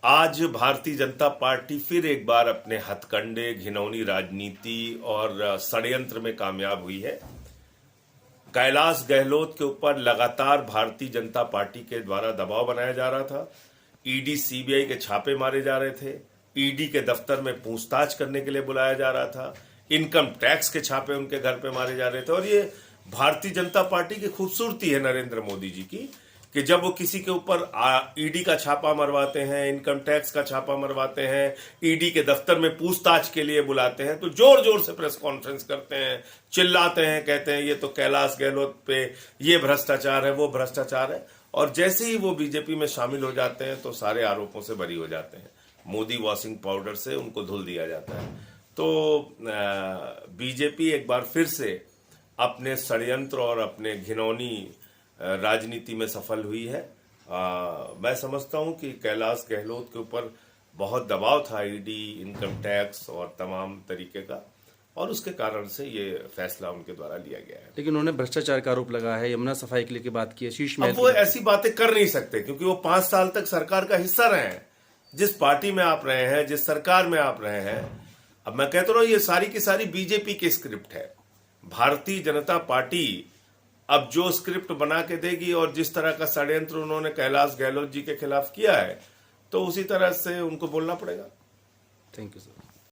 आज भारतीय जनता पार्टी फिर एक बार अपने हथकंडे, घिनौनी राजनीति और षड्यंत्र में कामयाब हुई है। कैलाश गहलोत के ऊपर लगातार भारतीय जनता पार्टी के द्वारा दबाव बनाया जा रहा था। ईडी, सीबीआई के छापे मारे जा रहे थे। ईडी के दफ्तर में पूछताछ करने के लिए बुलाया जा रहा था। इनकम टैक्स के छापे उनके घर पे मारे जा रहे थे। और ये भारतीय जनता पार्टी की खूबसूरती है नरेंद्र मोदी जी की कि जब वो किसी के ऊपर ईडी का छापा मरवाते हैं, इनकम टैक्स का छापा मरवाते हैं, ईडी के दफ्तर में पूछताछ के लिए बुलाते हैं, तो जोर जोर से प्रेस कॉन्फ्रेंस करते हैं, चिल्लाते हैं, कहते हैं ये तो कैलाश गहलोत पे ये भ्रष्टाचार है, वो भ्रष्टाचार है। और जैसे ही वो बीजेपी में शामिल हो जाते हैं तो सारे आरोपों से बरी हो जाते हैं। मोदी वॉशिंग पाउडर से उनको धुल दिया जाता है। तो बीजेपी एक बार फिर से अपने षड्यंत्र और अपने घिनौनी राजनीति में सफल हुई है। मैं समझता हूं कि कैलाश गहलोत के ऊपर बहुत दबाव था ईडी, इनकम टैक्स और तमाम तरीके का, और उसके कारण से ये फैसला उनके द्वारा लिया गया है। लेकिन उन्होंने भ्रष्टाचार का आरोप लगाया है, यमुना सफाई के लिए की बात की है, शीश अब वो ऐसी बातें कर नहीं सकते क्योंकि वो 5 साल तक सरकार का हिस्सा रहे हैं। जिस पार्टी में आप रहे हैं, जिस सरकार में आप रहे हैं, अब मैं कहता हूं ये सारी की सारी बीजेपी की स्क्रिप्ट है। भारतीय जनता पार्टी अब जो स्क्रिप्ट बना के देगी और जिस तरह का षड्यंत्र उन्होंने कैलाश गहलोत जी के खिलाफ किया है, तो उसी तरह से उनको बोलना पड़ेगा। Thank you sir.